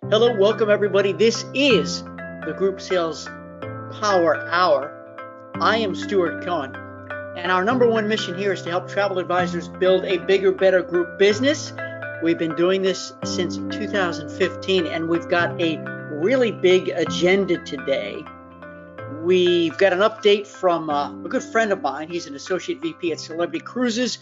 Hello, welcome everybody. This is the Group Sales Power Hour. I am Stuart Cohen, and our number one mission here is to help travel advisors build a bigger, better group business. We've been doing this since 2015, and we've got a really big agenda today. We've got an update from a good friend of mine. He's an associate VP at Celebrity Cruises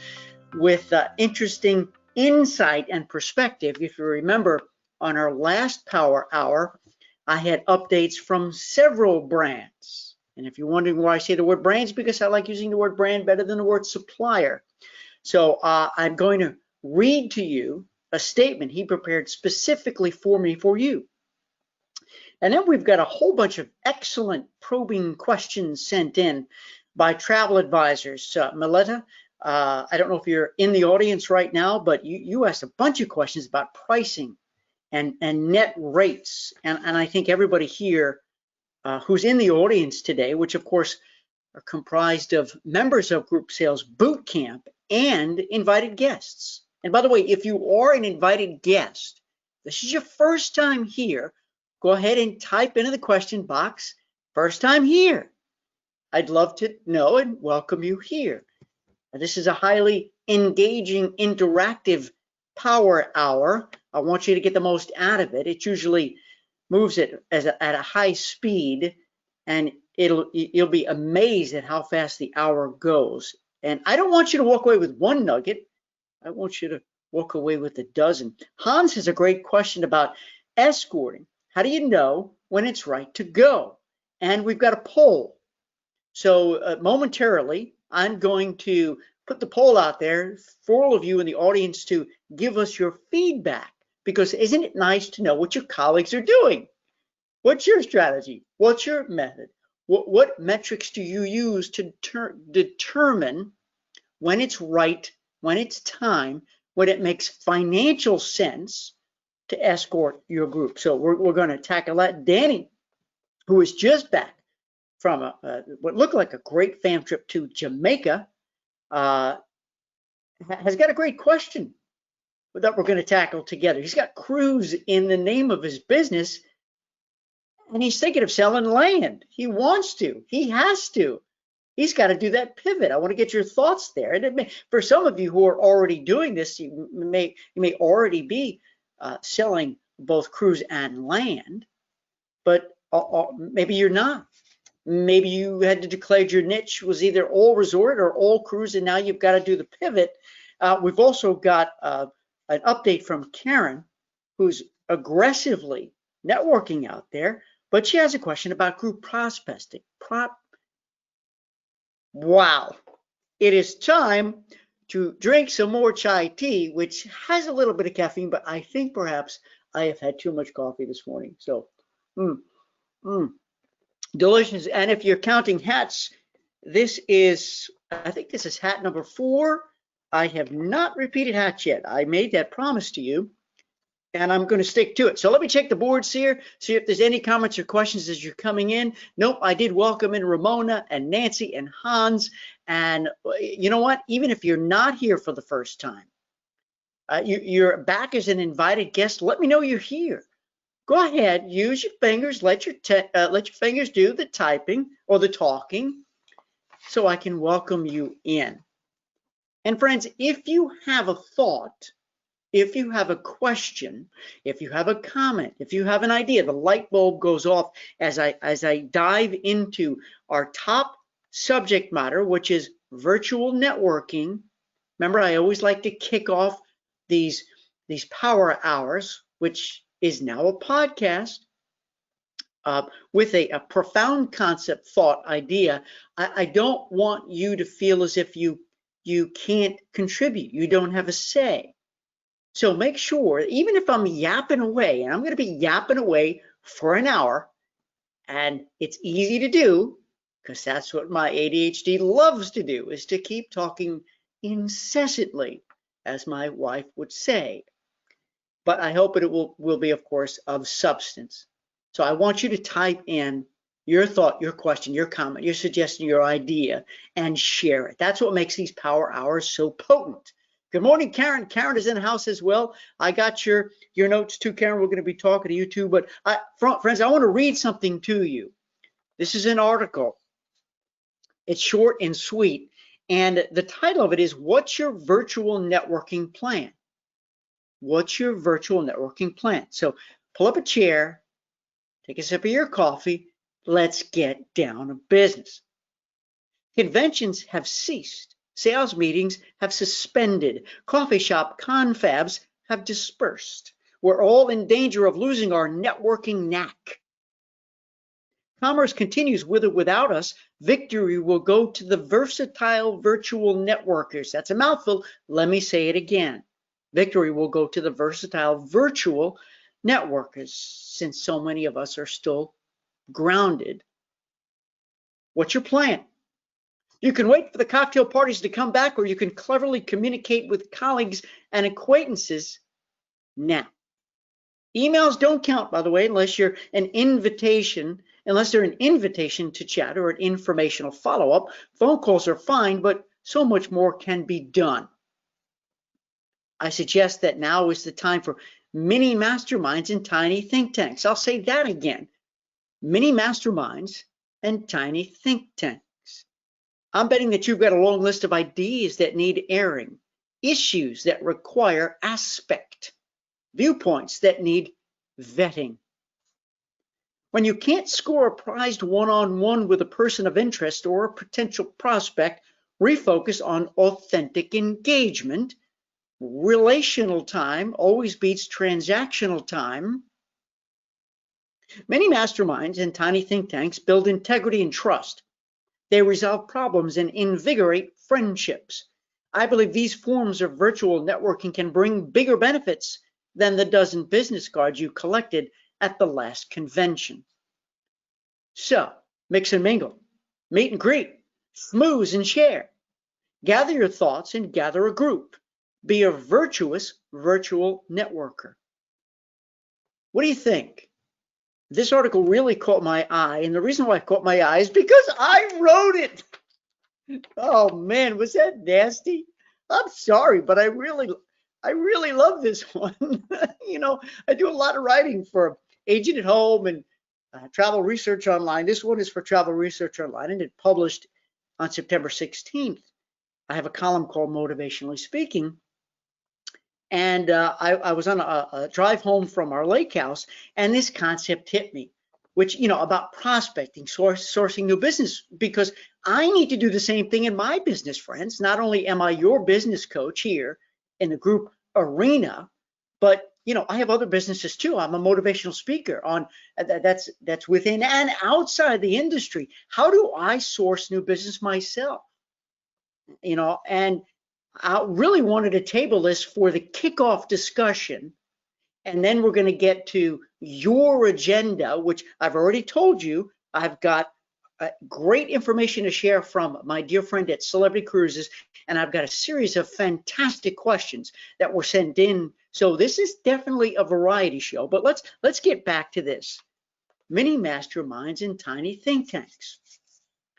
with interesting insight and perspective. If you remember, on our last Power Hour, I had updates from several brands. And if you're wondering why I say the word brands, because I like using the word brand better than the word supplier. So I'm going to read to you a statement he prepared specifically for me, for you. And then we've got a whole bunch of excellent probing questions sent in by travel advisors. Meletta, I don't know if you're in the audience right now, but you asked a bunch of questions about pricing and net rates. And I think everybody here who's in the audience today, which of course are comprised of members of Group Sales Boot Camp and invited guests. And by the way, if you are an invited guest, this is your first time here, go ahead and type into the question box, first time here. I'd love to know and welcome you here. This is a highly engaging, interactive Power Hour. I want you to get the most out of it. It usually moves it at a high speed, and you'll be amazed at how fast the hour goes. And I don't want you to walk away with one nugget. I want you to walk away with a dozen. Hans has a great question about escorting. How do you know when it's right to go? And we've got a poll. So momentarily, I'm going to put the poll out there for all of you in the audience to give us your feedback, because isn't it nice to know what your colleagues are doing? What's your strategy? What's your method? What metrics do you use to determine when it's right, when it's time, when it makes financial sense to escort your group? So we're going to tackle that. Danny, who is just back from what looked like a great fam trip to Jamaica, has got a great question that we're going to tackle together. He's got cruise in the name of his business, and he's thinking of selling land. He wants to. He has to. He's got to do that pivot. I want to get your thoughts there. And for some of you who are already doing this, you may already be selling both cruise and land, but maybe you're not. Maybe you had to declare your niche was either all resort or all cruise, and now you've got to do the pivot. We've also got an update from Karen, who's aggressively networking out there, but she has a question about group prospecting. Wow, it is time to drink some more chai tea, which has a little bit of caffeine, but I think perhaps I have had too much coffee this morning. So, delicious. And if you're counting hats, I think this is hat number 4. I have not repeated hats yet. I made that promise to you, and I'm going to stick to it. So let me check the boards here, see if there's any comments or questions as you're coming in. Nope, I did welcome in Ramona and Nancy and Hans. And you know what? Even if you're not here for the first time, you're back as an invited guest, let me know you're here. Go ahead, use your fingers, let your fingers do the typing or the talking so I can welcome you in. And friends, if you have a thought, if you have a question, if you have a comment, if you have an idea, the light bulb goes off as I dive into our top subject matter, which is virtual networking. Remember, I always like to kick off these power hours, which is now a podcast, with a profound concept, thought, idea. I don't want you to feel as if you can't contribute, you don't have a say. So make sure, even if I'm yapping away, and I'm going to be yapping away for an hour, and it's easy to do, because that's what my ADHD loves to do, is to keep talking incessantly, as my wife would say. But I hope it will be, of course, of substance. So I want you to type in your thought, your question, your comment, your suggestion, your idea, and share it. That's what makes these power hours so potent, Good morning, Karen. Karen is in the house as well. I got your notes too, Karen. We're going to be talking to you too. But friends, I want to read something to you. This is an article. It's short and sweet. And the title of it is, What's Your Virtual Networking Plan? What's your virtual networking plan? So pull up a chair, take a sip of your coffee. Let's get down to business. Conventions have ceased. Sales meetings have suspended. Coffee shop confabs have dispersed. We're all in danger of losing our networking knack. Commerce continues with or without us. Victory will go to the versatile virtual networkers. That's a mouthful. Let me say it again. Victory will go to the versatile virtual networkers, since so many of us are still grounded. What's your plan? You can wait for the cocktail parties to come back, or you can cleverly communicate with colleagues and acquaintances now. Emails don't count, by the way, unless they're an invitation to chat or an informational follow-up. Phone calls are fine, but so much more can be done. I suggest that now is the time for mini masterminds and tiny think tanks. I'll say that again. Mini masterminds and tiny think tanks. I'm betting that you've got a long list of ideas that need airing, issues that require aspect, viewpoints that need vetting. When you can't score a prized one-on-one with a person of interest or a potential prospect, refocus on authentic engagement. Relational time always beats transactional time. Many masterminds and tiny think tanks build integrity and trust. They resolve problems and invigorate friendships. I believe these forms of virtual networking can bring bigger benefits than the dozen business cards you collected at the last convention. So, mix and mingle, meet and greet, schmooze and share. Gather your thoughts and gather a group. Be a virtuous virtual networker. What do you think? This article really caught my eye, and the reason why it caught my eye is because I wrote it. Oh man, was that nasty? I'm sorry, but I really love this one. You know, I do a lot of writing for Agent at Home and Travel Research Online. This one is for Travel Research Online, and it published on September 16th. I have a column called Motivationally Speaking. And I was on a drive home from our lake house, and this concept hit me, which, you know, about prospecting, sourcing new business, because I need to do the same thing in my business, friends. Not only am I your business coach here in the group arena, but, you know, I have other businesses too. I'm a motivational speaker on that's within and outside the industry. How do I source new business myself? You know, and I really wanted to table this for the kickoff discussion, and then we're going to get to your agenda, which I've already told you. I've got great information to share from my dear friend at Celebrity Cruises, and I've got a series of fantastic questions that were sent in. So this is definitely a variety show, but let's get back to this. Mini masterminds and tiny think tanks.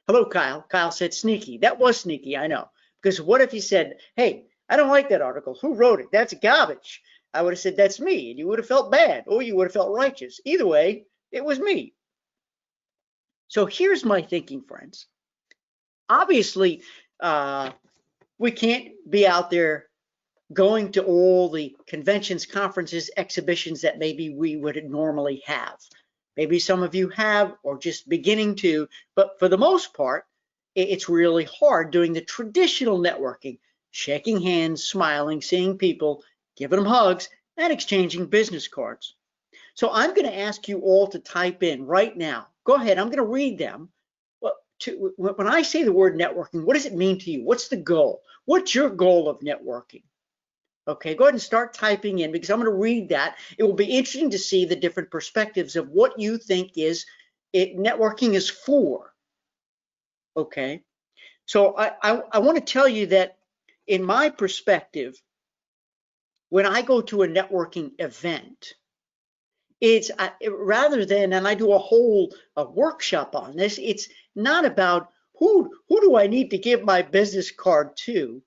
Hello, Kyle. Kyle said sneaky. That was sneaky, I know. Because what if he said, hey, I don't like that article. Who wrote it? That's garbage. I would have said, that's me. And you would have felt bad, or you would have felt righteous. Either way, it was me. So here's my thinking, friends. Obviously, we can't be out there going to all the conventions, conferences, exhibitions that maybe we would normally have. Maybe some of you have, or just beginning to, but for the most part, it's really hard doing the traditional networking, shaking hands, smiling, seeing people, giving them hugs, and exchanging business cards. So I'm going to ask you all to type in right now. Go ahead, I'm going to read them. When I say the word networking, what does it mean to you? What's the goal? What's your goal of networking? Okay, go ahead and start typing in, because I'm going to read that. It will be interesting to see the different perspectives of what you think networking is for. Okay, so I want to tell you that in my perspective, when I go to a networking event, it's rather than, and I do a whole workshop on this, it's not about who do I need to give my business card to.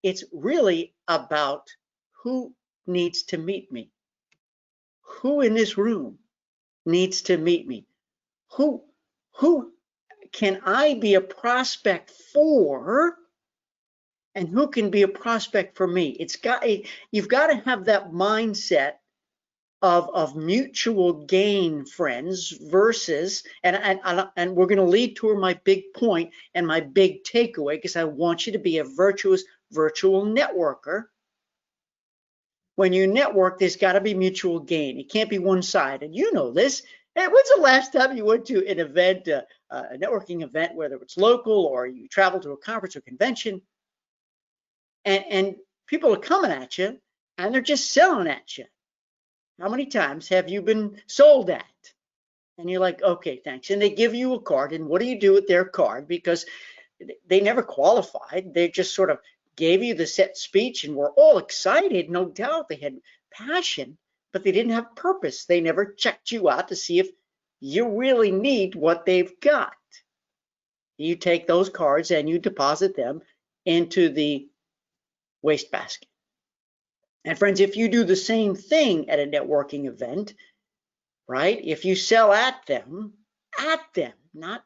it's really about who needs to meet me. Who in this room needs to meet me? Who can I be a prospect for, and who can be a prospect for me? You've got to have that mindset of mutual gain, friends, versus, and we're going to lead toward my big point and my big takeaway, because I want you to be a virtuous virtual networker. When you network, there's got to be mutual gain. It can't be one-sided. You know this. Hey, when's the last time you went to an event, a networking event, whether it's local or you travel to a conference or convention, and people are coming at you and they're just selling at you? How many times have you been sold at? And you're like, okay, thanks. And they give you a card, and what do you do with their card? Because they never qualified. They just sort of gave you the set speech and were all excited, no doubt. They had passion, but they didn't have purpose. They never checked you out to see if you really need what they've got. You take those cards and you deposit them into the wastebasket. And friends, if you do the same thing at a networking event, right? If you sell at them, not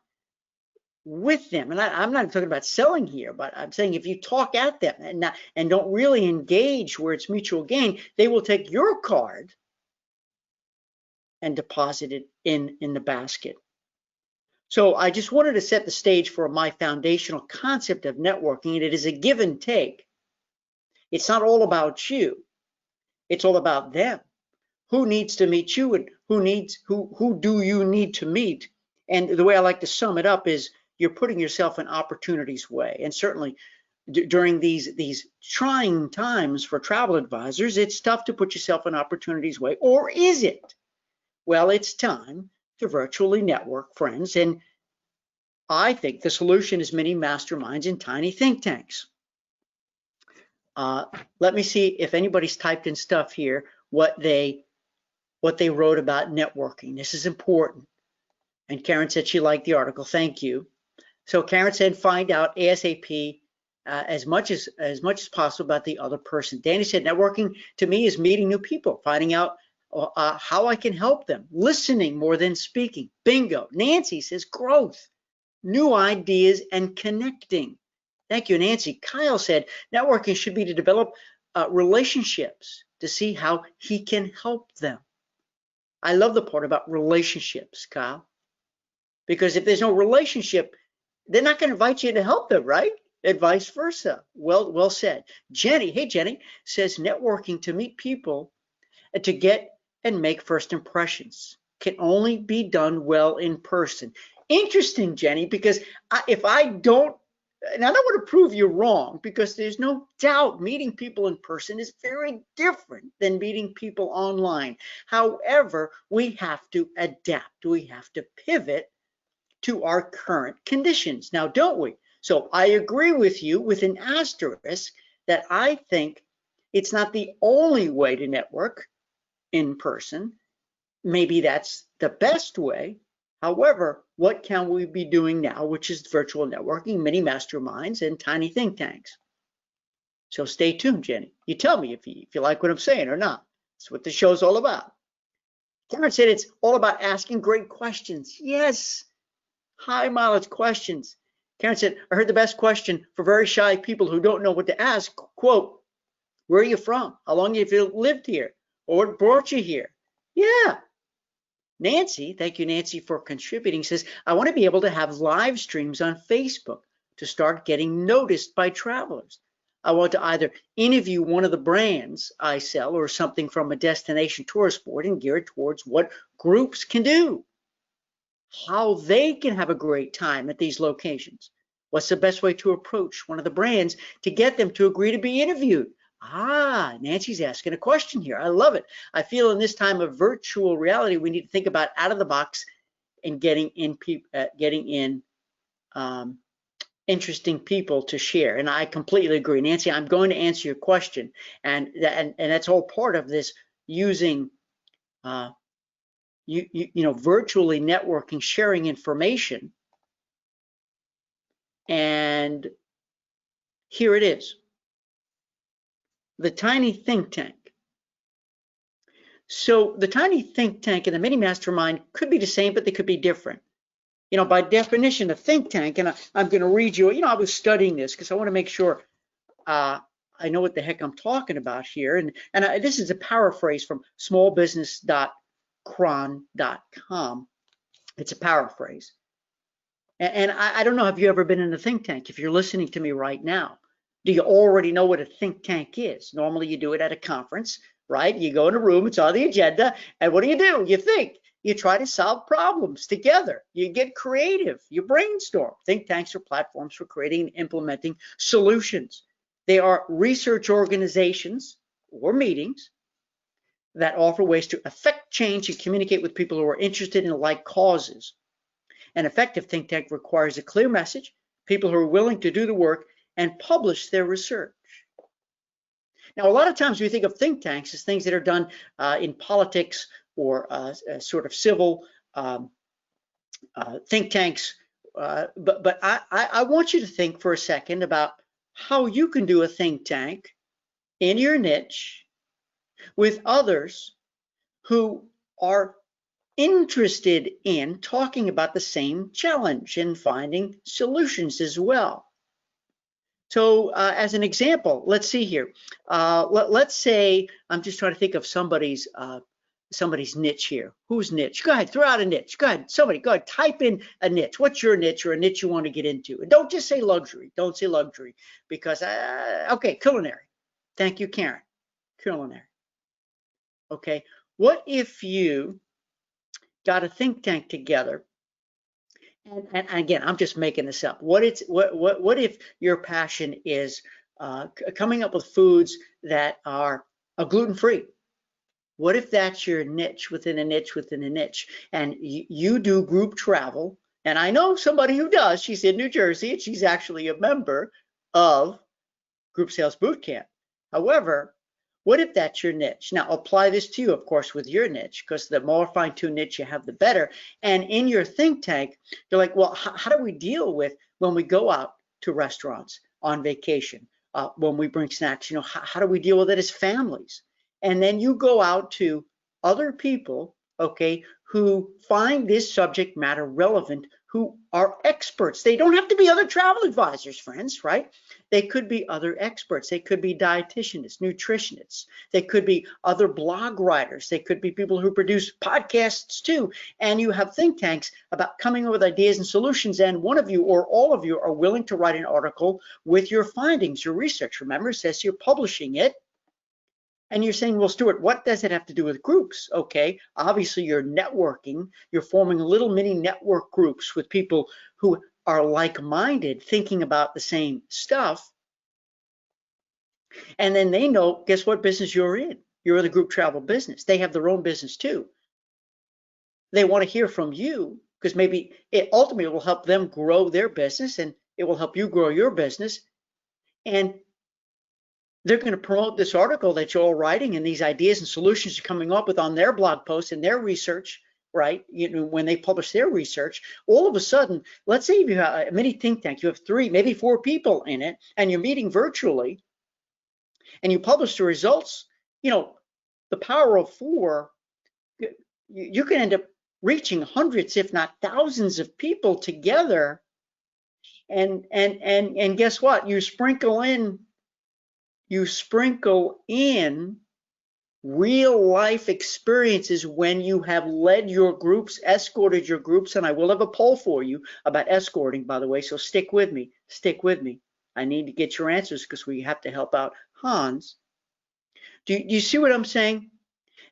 with them, and I'm not talking about selling here, but I'm saying if you talk at them and don't really engage where it's mutual gain, they will take your card and deposit it in the basket. So I just wanted to set the stage for my foundational concept of networking, and it is a give and take. It's not all about you. It's all about them. Who needs to meet you, and who do you need to meet? And the way I like to sum it up is you're putting yourself in opportunity's way. And certainly during these trying times for travel advisors, it's tough to put yourself in opportunity's way. Or is it? Well, it's time to virtually network, friends. And I think the solution is mini masterminds and tiny think tanks. Let me see if anybody's typed in stuff here, what they wrote about networking. This is important. And Karen said she liked the article. Thank you. So Karen said, find out ASAP as much as possible about the other person. Danny said, networking to me is meeting new people, finding out how I can help them, listening more than speaking. Bingo. Nancy says, growth, new ideas, and connecting. Thank you, Nancy. Kyle said, networking should be to develop relationships to see how he can help them. I love the part about relationships, Kyle, because if there's no relationship, they're not going to invite you to help them, right? And vice versa. Well said. Jenny, hey Jenny, says networking to meet people and to get and make first impressions can only be done well in person. Interesting, Jenny, because if I don't, and I don't want to prove you wrong, because there's no doubt meeting people in person is very different than meeting people online. However, we have to adapt. We have to pivot to our current conditions. Now, don't we? So I agree with you with an asterisk that I think it's not the only way to network in person. Maybe that's the best way. However, what can we be doing now, which is virtual networking, mini masterminds, and tiny think tanks? So stay tuned, Jenny. You tell me if you like what I'm saying or not. That's what the show's all about. Karen said it's all about asking great questions. Yes, high mileage questions. Karen said, I heard the best question for very shy people who don't know what to ask. Quote, where are you from? How long have you lived here? Or what brought you here? Yeah. Nancy, thank you, Nancy, for contributing, says, I want to be able to have live streams on Facebook to start getting noticed by travelers. I want to either interview one of the brands I sell or something from a destination tourist board and gear it towards what groups can do, how they can have a great time at these locations. What's the best way to approach one of the brands to get them to agree to be interviewed? Nancy's asking a question here. I love it. I feel in this time of virtual reality, we need to think about out of the box and getting in interesting people to share. And I completely agree. Nancy, I'm going to answer your question. And that's all part of this using, virtually networking, sharing information. And here it is. the tiny think tank. So the tiny think tank and the mini mastermind could be the same, but they could be different. By definition, a think tank, and I'm going to read you, I was studying this because I want to make sure I know what the heck I'm talking about here. And this is a paraphrase from smallbusiness.cron.com. It's a paraphrase. And I don't know, have you ever been in a think tank? If you're listening to me right now, do you already know what a think tank is? Normally you do it at a conference, right? You go in a room, it's on the agenda, and what do? You think. You try to solve problems together. You get creative. You brainstorm. Think tanks are platforms for creating and implementing solutions. They are research organizations or meetings that offer ways to affect change and communicate with people who are interested in like causes. An effective think tank requires a clear message, people who are willing to do the work and publish their research. Now, a lot of times we think of think tanks as things that are done in politics or sort of civil think tanks. But I want you to think for a second about how you can do a think tank in your niche with others who are interested in talking about the same challenge and finding solutions as well. So as an example, let's see here. Let's say I'm just trying to think of somebody's niche here. Whose niche? Go ahead, throw out a niche. Go ahead, somebody, go ahead, type in a niche. What's your niche or a niche you want to get into? And don't just say luxury. Don't say luxury because, okay, culinary. Thank you, Karen. Culinary. Okay, what if you got a think tank together? And again, I'm just making this up. What if your passion is coming up with foods that are gluten-free? What if that's your niche within a niche within a niche, and you do group travel? And I know somebody who does. She's in New Jersey, and she's actually a member of Group Sales Bootcamp. However, what if that's your niche? Now, apply this to you, of course, with your niche, because the more fine-tuned niche you have, the better. And in your think tank, you're like, well, how do we deal with when we go out to restaurants on vacation, when we bring snacks? How do we deal with it as families? And then you go out to other people, okay, who find this subject matter relevant, who are experts. They don't have to be other travel advisors, friends, right? They could be other experts. They could be dietitians, nutritionists. They could be other blog writers. They could be people who produce podcasts too. And you have think tanks about coming up with ideas and solutions. And one of you or all of you are willing to write an article with your findings, your research. Remember, it says you're publishing it. And you're saying, well, Stuart, what does it have to do with groups? Okay, obviously you're networking. You're forming little mini network groups with people who are like-minded, thinking about the same stuff. And then they know, guess what business you're in? You're in the group travel business. They have their own business too. They want to hear from you because maybe it ultimately will help them grow their business, and it will help you grow your business. And they're going to promote this article that you're all writing and these ideas and solutions you're coming up with on their blog posts and their research, right? When they publish their research, all of a sudden, let's say you have a mini think tank, you have 3, maybe 4 people in it, and you're meeting virtually, and you publish the results. The power of 4, you can end up reaching hundreds, if not thousands of people together. And guess what? You sprinkle in real life experiences when you have led your groups, escorted your groups, and I will have a poll for you about escorting, by the way, so stick with me. I need to get your answers because we have to help out Hans. Do you see what I'm saying?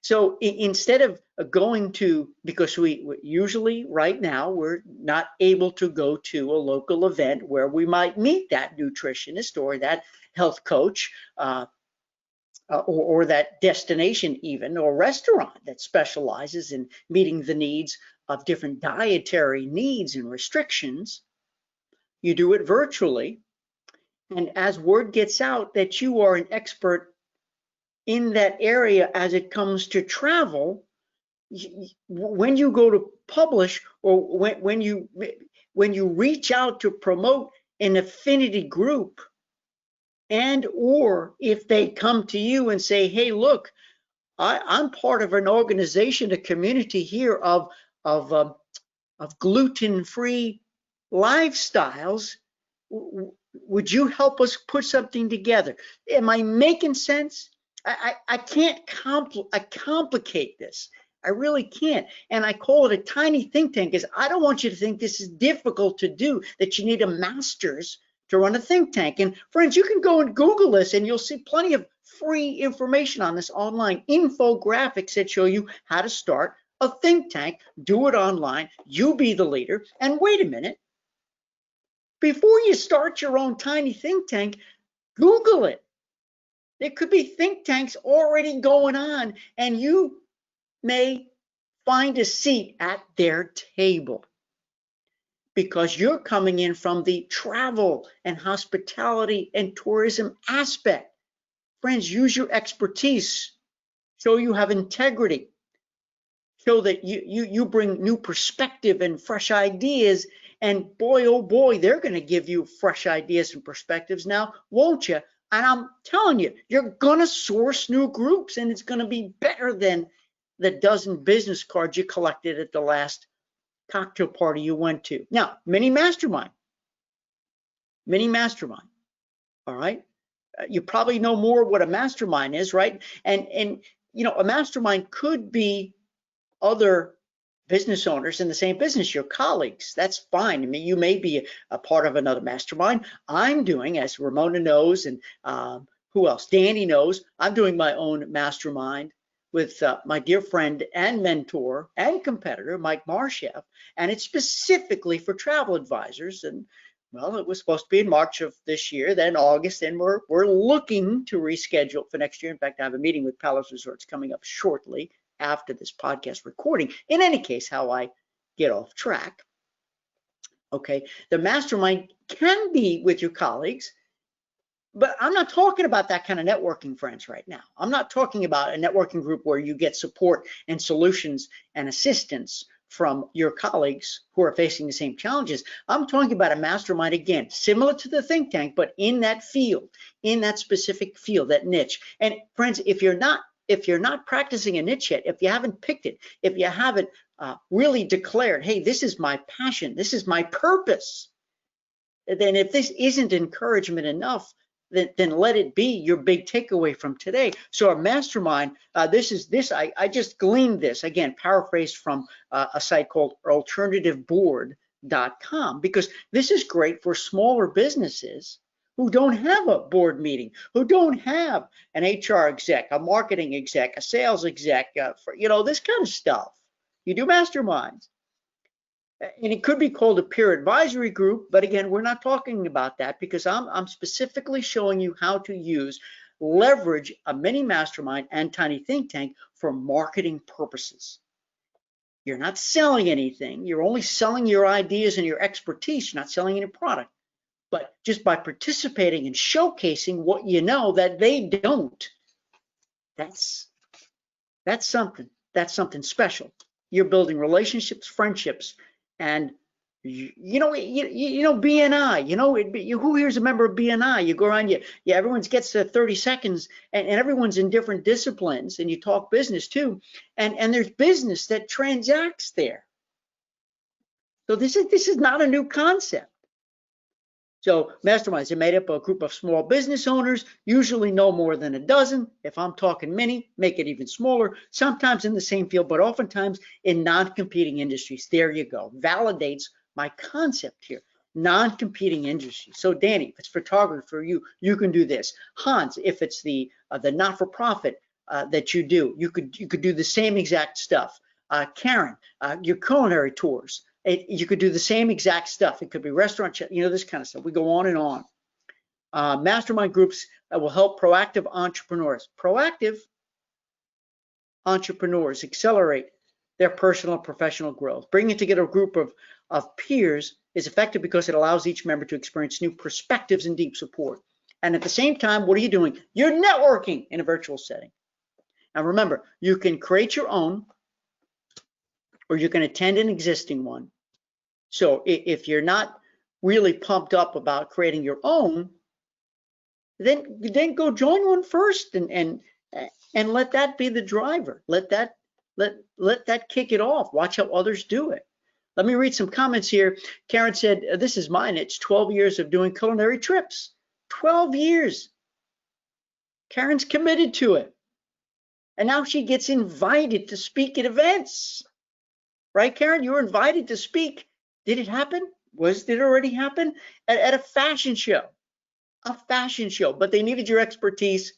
So instead of going to, because we usually right now we're not able to go to a local event where we might meet that nutritionist or that health coach or that destination even, or restaurant that specializes in meeting the needs of different dietary needs and restrictions. You do it virtually. And as word gets out that you are an expert in that area as it comes to travel, when you go to publish, or when you reach out to promote an affinity group, And or if they come to you and say, hey, look, I'm part of an organization, a community here of gluten-free lifestyles. Would you help us put something together? Am I making sense? I can't complicate this. I really can't. And I call it a tiny think tank because I don't want you to think this is difficult to do, that you need a master's to run a think tank. And friends, you can go and Google this and you'll see plenty of free information on this online, infographics that show you how to start a think tank, do it online, you be the leader. And wait a minute, before you start your own tiny think tank, Google it. There could be think tanks already going on, and you may find a seat at their table because you're coming in from the travel and hospitality and tourism aspect. Friends, use your expertise. Show you have integrity. Show that you bring new perspective and fresh ideas. And boy, oh boy, they're going to give you fresh ideas and perspectives now, won't you? And I'm telling you, you're going to source new groups, and it's going to be better than the dozen business cards you collected at the last cocktail party you went to. Now, Mini-Mastermind. Mini-Mastermind. All right. You probably know more what a mastermind is, right? And you know, a mastermind could be other business owners in the same business, your colleagues. That's fine. I mean, you may be a part of another mastermind. I'm doing, as Ramona knows, and who else? Danny knows, I'm doing my own mastermind with my dear friend and mentor and competitor, Mike Marsheff, and it's specifically for travel advisors. And well, it was supposed to be in March of this year, then August, and we're looking to reschedule for next year. In fact, I have a meeting with Palace Resorts coming up shortly after this podcast recording. In any case, how I get off track. Okay, the mastermind can be with your colleagues, but I'm not talking about that kind of networking, friends, right now. I'm not talking about a networking group where you get support and solutions and assistance from your colleagues who are facing the same challenges. I'm talking about a mastermind, again, similar to the think tank, but in that field, in that specific field, that niche. And friends, if you're not practicing a niche yet, if you haven't picked it, if you haven't really declared, hey, this is my passion, this is my purpose, then if this isn't encouragement enough, then let it be your big takeaway from today. So our mastermind, I just gleaned this, again, paraphrased from a site called alternativeboard.com, because this is great for smaller businesses who don't have a board meeting, who don't have an HR exec, a marketing exec, a sales exec, for, you know, this kind of stuff. You do masterminds. And it could be called a peer advisory group, but again, we're not talking about that because I'm specifically showing you how to leverage a mini mastermind and tiny think tank for marketing purposes. You're not selling anything. You're only selling your ideas and your expertise. You're not selling any product. But just by participating and showcasing what you know that they don't, that's something. That's something special. You're building relationships, friendships, and you know BNI. You know, who here's a member of BNI? You go around, everyone gets 30 seconds, and everyone's in different disciplines, and you talk business too, and there's business that transacts there. So this is not a new concept. So masterminds are made up of a group of small business owners, usually no more than a dozen. If I'm talking many, make it even smaller, sometimes in the same field, but oftentimes in non-competing industries. There you go. Validates my concept here. Non-competing industries. So Danny, if it's photography for you, you can do this. Hans, if it's the not-for-profit that you do, you could do the same exact stuff. Karen, your culinary tours. You could do the same exact stuff. It could be restaurant, you know, this kind of stuff. We go on and on. Mastermind groups will help proactive entrepreneurs. Proactive entrepreneurs accelerate their personal and professional growth. Bringing together a group of peers is effective because it allows each member to experience new perspectives and deep support. And at the same time, what are you doing? You're networking in a virtual setting. Now remember, you can create your own, or you can attend an existing one. So if you're not really pumped up about creating your own, then go join one first and let that be the driver. Let that kick it off. Watch how others do it. Let me read some comments here. Karen said, this is mine. It's 12 years of doing culinary trips. 12 years. Karen's committed to it. And now she gets invited to speak at events. Right, Karen? You were invited to speak. Did it happen? Did it already happen? At a fashion show. A fashion show. But they needed your expertise.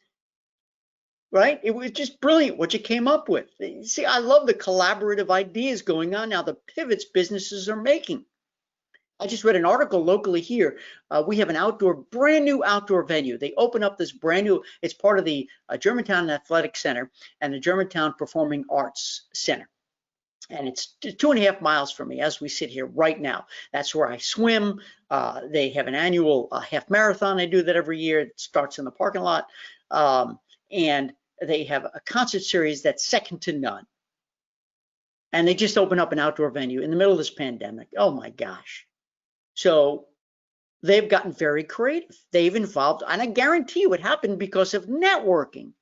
Right? It was just brilliant what you came up with. See, I love the collaborative ideas going on now, the pivots businesses are making. I just read an article locally here. We have an brand new outdoor venue. They open up this brand new, it's part of the Germantown Athletic Center and the Germantown Performing Arts Center. And it's 2.5 miles from me as we sit here right now. That's where I swim. They have an annual half marathon. I do that every year. It starts in the parking lot. And they have a concert series that's second to none. And they just opened up an outdoor venue in the middle of this pandemic. Oh my gosh. So they've gotten very creative. They've involved, and I guarantee you it happened because of networking.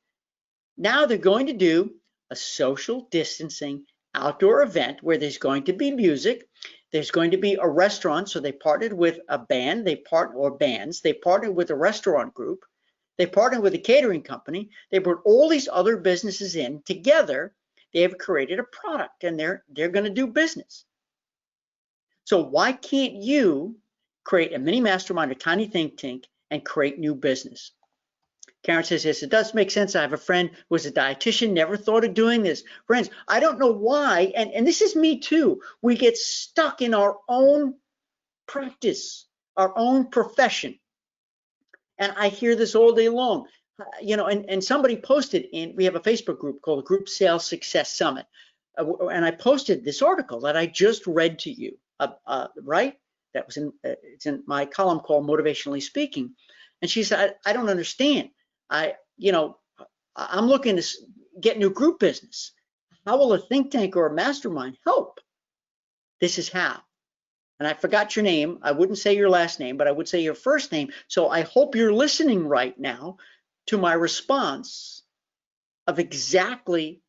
Now they're going to do a social distancing outdoor event where there's going to be music. There's going to be a restaurant. So they partnered with a band, they partnered with a restaurant group. They partnered with a catering company. They brought all these other businesses in together. They have created a product and they're going to do business. So why can't you create a mini mastermind, a tiny think tank, and create new business? Karen says, yes, it does make sense. I have a friend who was a dietitian, never thought of doing this. Friends, I don't know why, and this is me too. We get stuck in our own practice, our own profession. And I hear this all day long, you know, and somebody posted we have a Facebook group called Group Sales Success Summit. And I posted this article that I just read to you, right? That was it's in my column called Motivationally Speaking. And she said, I don't understand. I'm looking to get new group business. How will a think tank or a mastermind help? This is how. And I forgot your name. I wouldn't say your last name, but I would say your first name. So I hope you're listening right now to my response of exactly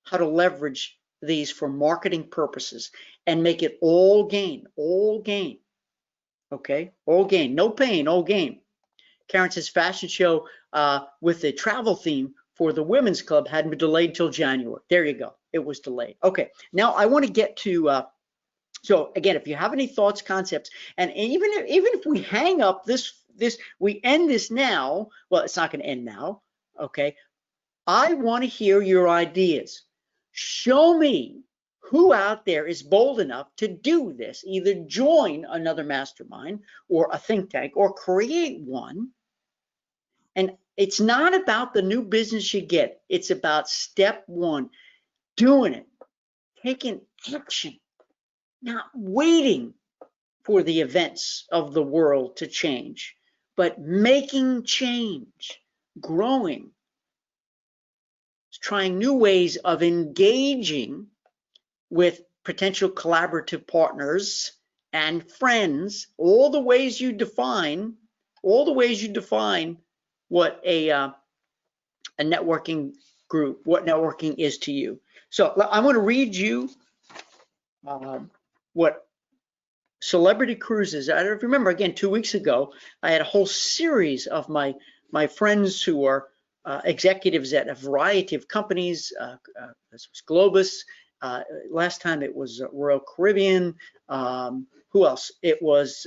how to leverage these for marketing purposes and make it all gain, okay? All gain, no pain, all gain. Karen says fashion show with the travel theme for the women's club hadn't been delayed till January. There you go, it was delayed. Okay, now I want to get to, so again, if you have any thoughts, concepts, and even if we hang up we end this now, well, it's not going to end now, okay? I want to hear your ideas. Show me who out there is bold enough to do this, either join another mastermind or a think tank or create one. And it's not about the new business you get. It's about step one, doing it, taking action, not waiting for the events of the world to change, but making change, growing, trying new ways of engaging with potential collaborative partners and friends, all the ways you define what a networking group, what networking is to you. So I want to read you what Celebrity Cruises. I don't remember, again, 2 weeks ago, I had a whole series of my friends who are executives at a variety of companies. This was Globus. Last time it was Royal Caribbean. Who else? It was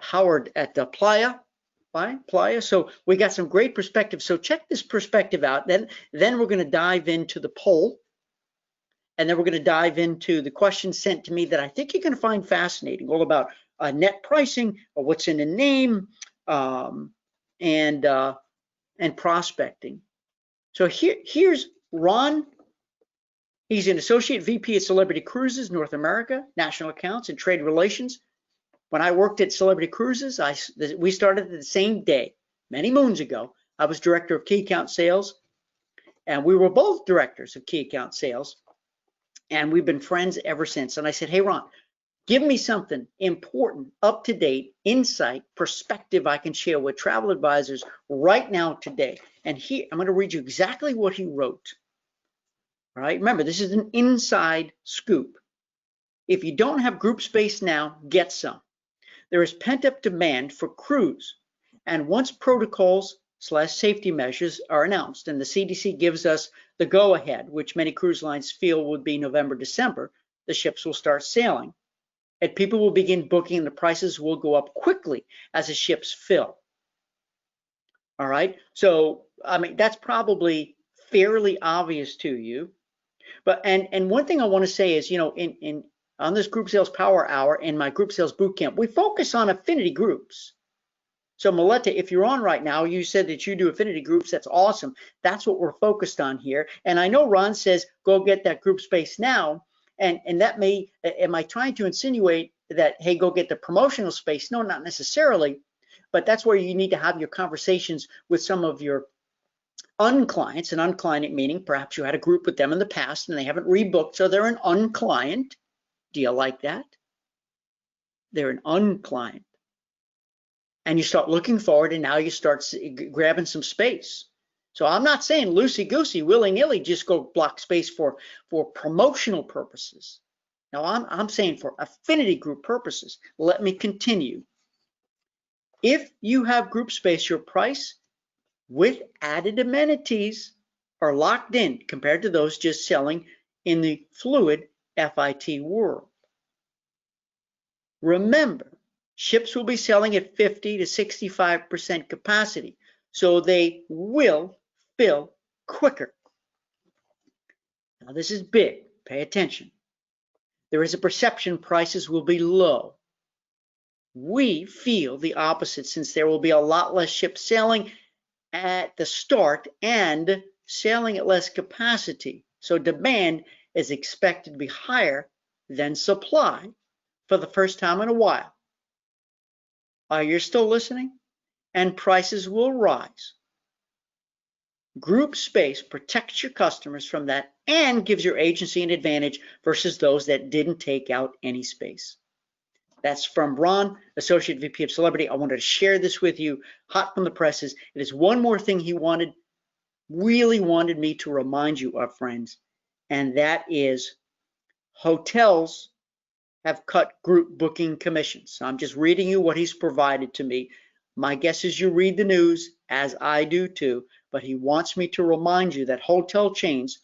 Howard at the Playa. So we got some great perspective. So check this perspective out. Then we're going to dive into the poll. And then we're going to dive into the questions sent to me that I think you're going to find fascinating, all about net pricing, or what's in the name, and prospecting. So here's Ron. He's an associate VP at Celebrity Cruises, North America, National Accounts and Trade Relations. When I worked at Celebrity Cruises, we started the same day, many moons ago. I was director of key account sales, and we were both directors of key account sales. And we've been friends ever since. And I said, hey, Ron, Give me something important, up to date, insight, perspective I can share with travel advisors right now today. And here, I'm going to read you exactly what he wrote. All right, remember, this is an inside scoop. If you don't have group space now, get some. There is pent-up demand for cruise. And once protocols/safety measures are announced and the CDC gives us the go-ahead, which many cruise lines feel would be November, December, the ships will start sailing. And people will begin booking and the prices will go up quickly as the ships fill. All right, so I mean, that's probably fairly obvious to you. But and one thing I want to say is, you know, on this Group Sales Power Hour in my Group Sales Bootcamp, we focus on affinity groups. So Meletta, if you're on right now, you said that you do affinity groups. That's awesome. That's what we're focused on here. And I know Ron says, go get that group space now. And that may, am I trying to insinuate that, hey, go get the promotional space? No, not necessarily. But that's where you need to have your conversations with some of your unclients. An unclient meaning perhaps you had a group with them in the past and they haven't rebooked, so they're an unclient. Do you like that? They're an unclient. And you start looking forward and now you start grabbing some space. So I'm not saying loosey-goosey, willy-nilly, just go block space for promotional purposes. Now I'm saying for affinity group purposes. Let me continue. If you have group space, your price with added amenities are locked in compared to those just selling in the fluid FIT world. Remember, ships will be selling at 50 to 65% capacity, so they will fill quicker. Now this is big, pay attention. There is a perception prices will be low. We feel the opposite since there will be a lot less ships sailing at the start and sailing at less capacity. So demand is expected to be higher than supply for the first time in a while. Are you still listening? And prices will rise. Group space protects your customers from that and gives your agency an advantage versus those that didn't take out any space. That's from Ron, Associate VP of Celebrity. I wanted to share this with you, hot from the presses. It is one more thing he really wanted me to remind you of, friends, and that is hotels have cut group booking commissions. So I'm just reading you what he's provided to me. My guess is you read the news, as I do too, but he wants me to remind you that hotel chains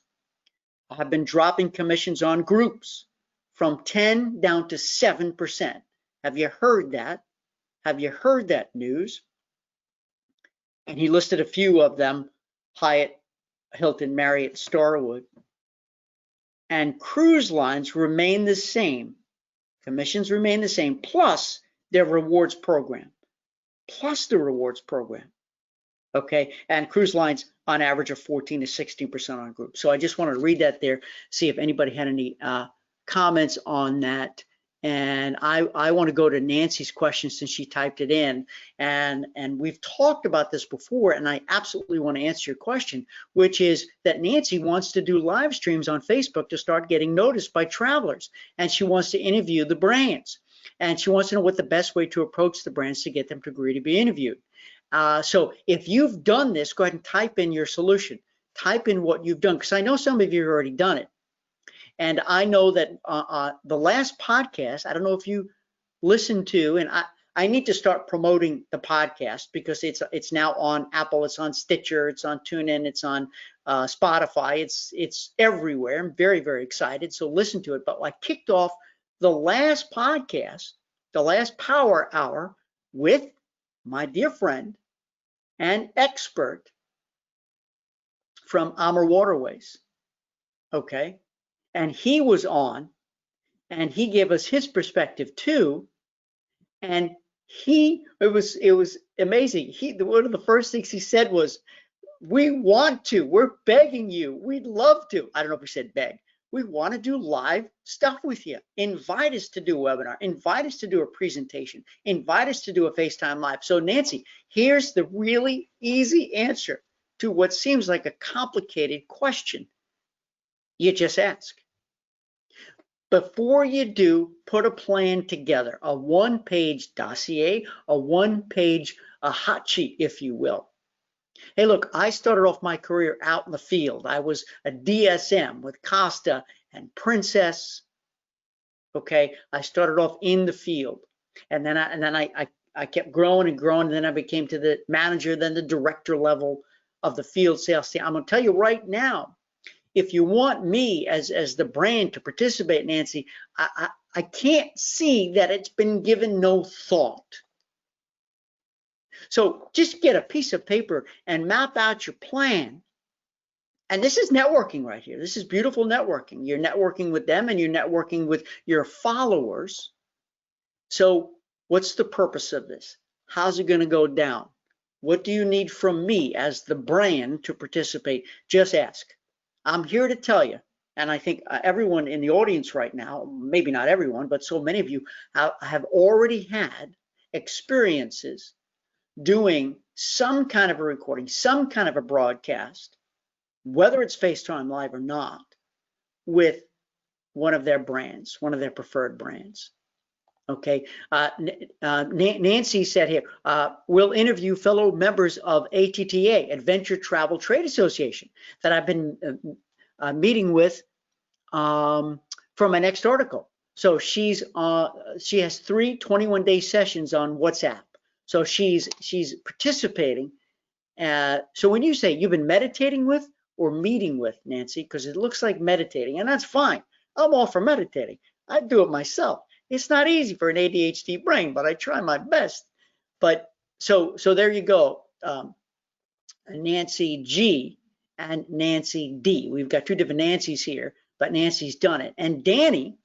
have been dropping commissions on groups from 10 down to 7%. Have you heard that? Have you heard that news? And he listed a few of them: Hyatt, Hilton, Marriott, Starwood. And cruise lines remain the same. Commissions remain the same, plus their rewards program. Okay, and cruise lines on average are 14 to 16% on group. So I just wanted to read that there, see if anybody had any comments on that. And I want to go to Nancy's question since she typed it in, and we've talked about this before, and I absolutely want to answer your question, which is that Nancy wants to do live streams on Facebook to start getting noticed by travelers, and she wants to interview the brands, and she wants to know what the best way to approach the brands to get them to agree to be interviewed. So if you've done this, go ahead and type in your solution, type in what you've done, because I know some of you have already done it. And I know that the last podcast, I don't know if you listened to, and I need to start promoting the podcast because it's now on Apple, it's on Stitcher, it's on TuneIn, it's on Spotify, it's everywhere. I'm very, very excited. So listen to it. But I kicked off the last podcast, the last Power Hour, with my dear friend and expert from Amur Waterways. Okay. And he was on, and he gave us his perspective too. And it was amazing. One of the first things he said was, we're begging you, we'd love to. I don't know if he said beg. We want to do live stuff with you. Invite us to do a webinar, invite us to do a presentation, invite us to do a FaceTime Live. So Nancy, here's the really easy answer to what seems like a complicated question you just asked. before you do, put a plan together, a one-page dossier, a one-page hot sheet, if you will. Hey, look, I started off my career out in the field. I was a DSM with Costa and Princess. Okay, I started off in the field, and then I kept growing and growing, and then I became to the manager, then the director level of the field sales team. I'm going to tell you right now, if you want me as the brand to participate, Nancy, I can't see that it's been given no thought. So just get a piece of paper and map out your plan. And this is networking right here. This is beautiful networking. You're networking with them and you're networking with your followers. So what's the purpose of this? How's it going to go down? What do you need from me as the brand to participate? Just ask. I'm here to tell you, and I think everyone in the audience right now, maybe not everyone, but so many of you have already had experiences doing some kind of a recording, some kind of a broadcast, whether it's FaceTime Live or not, with one of their brands, one of their preferred brands. Okay, Nancy said here, we'll interview fellow members of ATTA, Adventure Travel Trade Association, that I've been meeting with for my next article. So she has 3 21-day sessions on WhatsApp. So she's participating. So when you say you've been meditating with or meeting with, Nancy, because it looks like meditating, and that's fine. I'm all for meditating. I do it myself. It's not easy for an ADHD brain, but I try my best. But so there you go, Nancy G and Nancy D. We've got 2 different Nancys here, but Nancy's done it. And Danny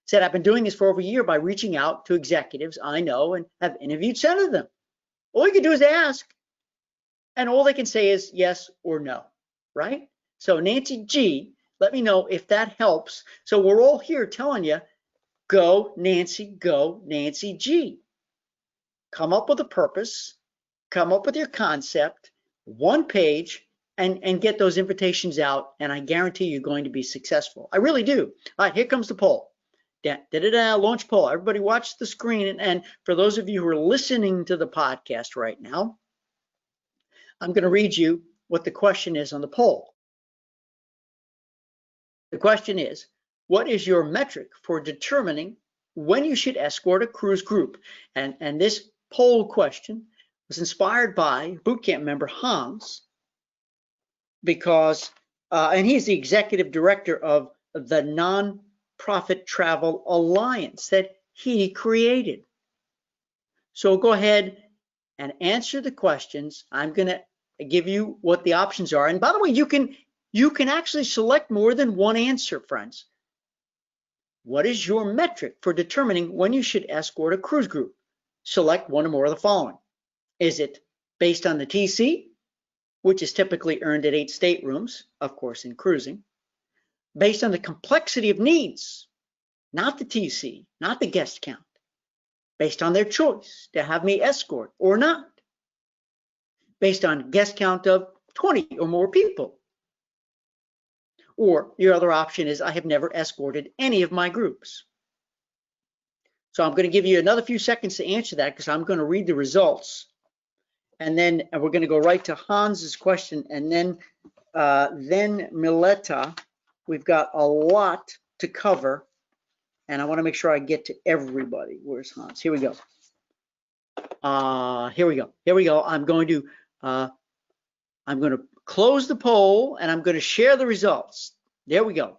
said, I've been doing this for over a year by reaching out to executives I know and have interviewed some of them. All you can do is ask, and all they can say is yes or no, right? So Nancy G, let me know if that helps. So we're all here telling you, go Nancy G. Come up with a purpose, come up with your concept, one page, and get those invitations out, and I guarantee you're going to be successful. I really do. All right, here comes the poll. Launch poll. Everybody watch the screen, and for those of you who are listening to the podcast right now, I'm going to read you what the question is on the poll. The question is, what is your metric for determining when you should escort a cruise group? And this poll question was inspired by bootcamp member Hans, because, and he's the executive director of the Nonprofit Travel Alliance that he created. So go ahead and answer the questions. I'm going to give you what the options are. And by the way, you can actually select more than one answer, friends. What is your metric for determining when you should escort a cruise group? Select one or more of the following. Is it based on the TC, which is typically earned at 8 staterooms, of course, in cruising? Based on the complexity of needs, not the TC, not the guest count. Based on their choice to have me escort or not. Based on guest count of 20 or more people. Or your other option is I have never escorted any of my groups. So I'm going to give you another few seconds to answer that, because I'm going to read the results. And then we're going to go right to Hans's question, and then Mileta. We've got a lot to cover, and I want to make sure I get to everybody. Where's Hans? Here we go. Here we go. I'm going to close the poll, and I'm going to share the results. There we go.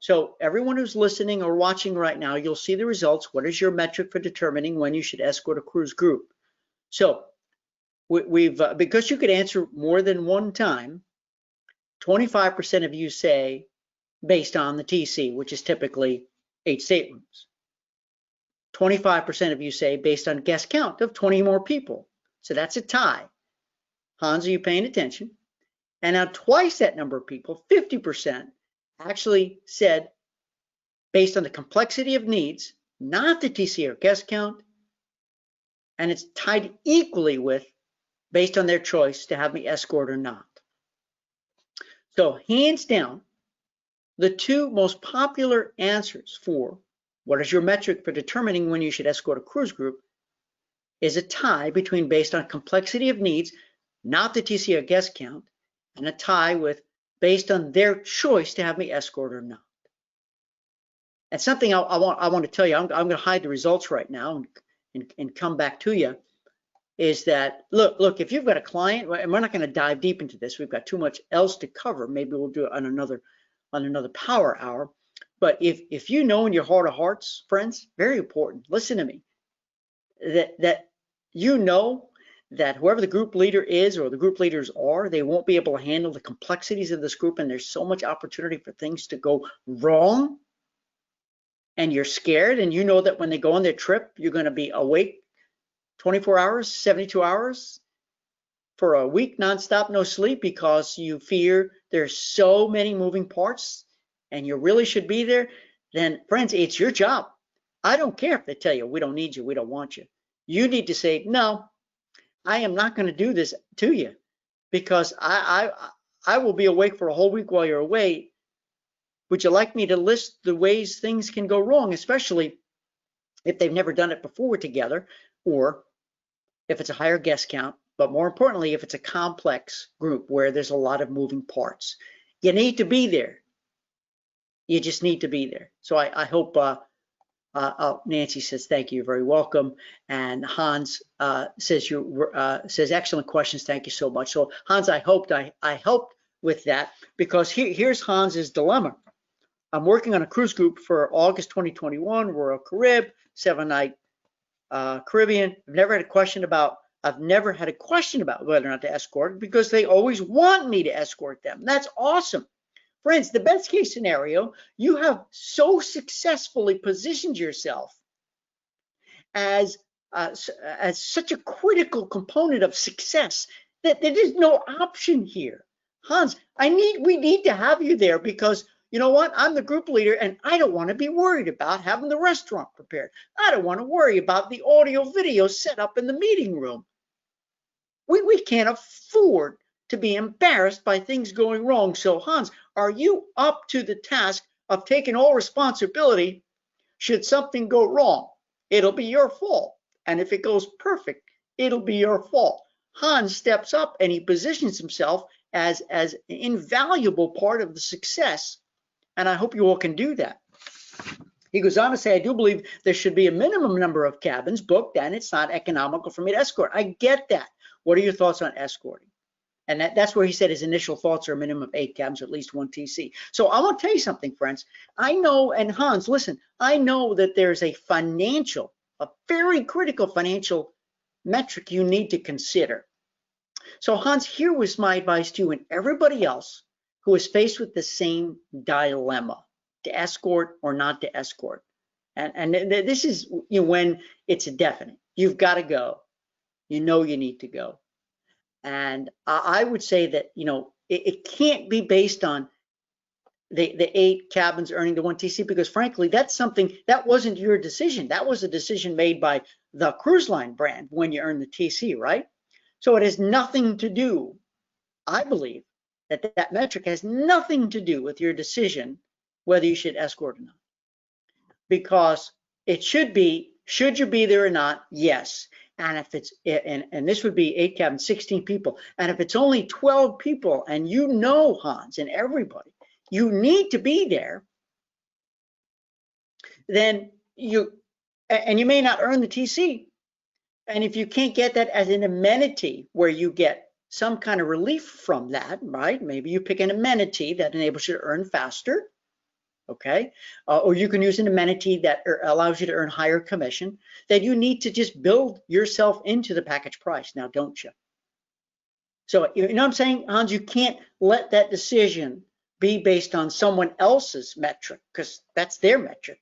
So everyone who's listening or watching right now, you'll see the results. What is your metric for determining when you should escort a cruise group? So we've because you could answer more than one time, 25% of you say based on the TC, which is typically 8 staterooms. 25% of you say based on guest count of 20 more people. So that's a tie. Hans, are you paying attention? And now twice that number of people, 50%, actually said based on the complexity of needs, not the TC or guest count, and it's tied equally with based on their choice to have me escort or not. So hands down, the two most popular answers for what is your metric for determining when you should escort a cruise group is a tie between based on complexity of needs, not the TC or guest count, and a tie with based on their choice to have me escort or not. And something I want to tell you, I'm going to hide the results right now and come back to you, is that look, if you've got a client, and we're not going to dive deep into this, we've got too much else to cover. Maybe we'll do it on another power hour. But if you know in your heart of hearts, friends, very important, listen to me, that you know that whoever the group leader is or the group leaders are, they won't be able to handle the complexities of this group, and there's so much opportunity for things to go wrong, and you're scared, and you know that when they go on their trip, you're going to be awake 24 hours, 72 hours for a week, nonstop, no sleep, because you fear there's so many moving parts and you really should be there. Then friends, it's your job. I don't care if they tell you, we don't need you, we don't want you. You need to say, no, I am not going to do this to you, because I will be awake for a whole week while you're away. Would you like me to list the ways things can go wrong, especially if they've never done it before together, or if it's a higher guest count, but more importantly, if it's a complex group where there's a lot of moving parts? You need to be there. You just need to be there. So I hope Nancy says, thank you, you're very welcome. And Hans says excellent questions, thank you so much. So Hans, I helped with that, because here's Hans's dilemma. I'm working on a cruise group for August 2021, Royal Carib, 7-night Caribbean. I've never had a question about whether or not to escort, because they always want me to escort them. That's awesome. Friends, the best case scenario, you have so successfully positioned yourself as such a critical component of success that there is no option here. Hans, we need to have you there, because you know what? I'm the group leader, and I don't want to be worried about having the restaurant prepared. I don't want to worry about the audio video set up in the meeting room. We can't afford to be embarrassed by things going wrong. So Hans, are you up to the task of taking all responsibility should something go wrong? It'll be your fault. And if it goes perfect, it'll be your fault. Hans steps up and he positions himself as an invaluable part of the success. And I hope you all can do that. He goes on to say, I do believe there should be a minimum number of cabins booked, and it's not economical for me to escort. I get that. What are your thoughts on escorting? And that's where he said his initial thoughts are a minimum of 8 cabins, at least 1 TC. So I want to tell you something, friends. I know, and Hans, listen, I know that there's a very critical financial metric you need to consider. So Hans, here was my advice to you and everybody else who is faced with the same dilemma, to escort or not to escort. And this is when it's a definite. You've got to go. You know you need to go. And I would say that, it can't be based on the 8 cabins earning the 1 TC, because frankly, that's something that wasn't your decision. That was a decision made by the cruise line brand when you earn the TC, right? So it has nothing to do, I believe, that metric has nothing to do with your decision whether you should escort or not. Because it should be, should you be there or not? Yes. And if it's, and this would be 8 cabins, 16 people. And if it's only 12 people, and Hans and everybody, you need to be there, then you may not earn the TC. And if you can't get that as an amenity where you get some kind of relief from that, right? Maybe you pick an amenity that enables you to earn faster, okay? Or you can use an amenity that allows you to earn higher commission. Then you need to just build yourself into the package price now, don't you? So, you know what I'm saying, Hans? You can't let that decision be based on someone else's metric, because that's their metric.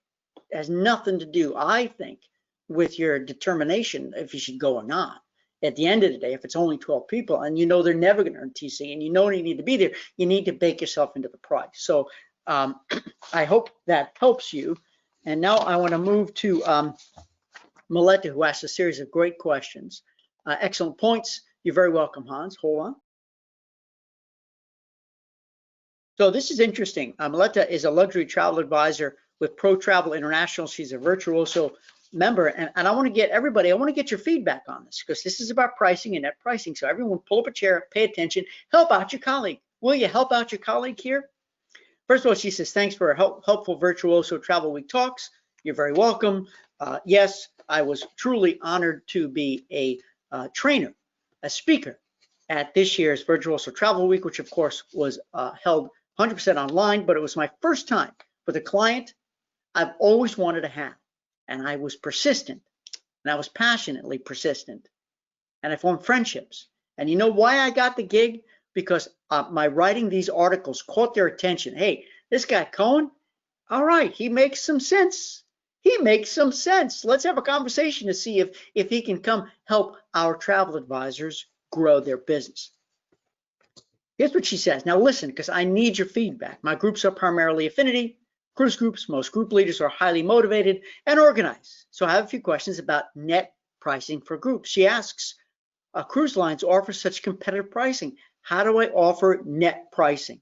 It has nothing to do, I think, with your determination if you should go or not. At the end of the day, if it's only 12 people and they're never going to earn TC, and you need to be there, you need to bake yourself into the price. So I hope that helps you. And now I want to move to Meletta, who asked a series of great questions. Excellent points. You're very welcome, Hans. Hold on. So this is interesting. Meletta is a luxury travel advisor with Pro Travel International. She's a virtuoso member, and I want to get everybody, I want to get your feedback on this because this is about pricing and net pricing. So everyone pull up a chair, pay attention, help out your colleague. Will you help out your colleague here? First of all, she says, thanks for helpful virtuoso travel week talks. You're very welcome. Yes, I was truly honored to be a trainer, a speaker at this year's Virtuoso Travel Week, which of course was held 100% online, but it was my first time with a client I've always wanted to have. And I was persistent, and I was passionately persistent, and I formed friendships. And you know why I got the gig? Because my writing these articles caught their attention. Hey, this guy Cohen, all right, he makes some sense. He makes some sense. Let's have a conversation to see if he can come help our travel advisors grow their business. Here's what she says. Now listen, because I need your feedback. My groups are primarily affinity cruise groups. Most group leaders are highly motivated and organized. So I have a few questions about net pricing for groups. She asks, cruise lines offer such competitive pricing. How do I offer net pricing?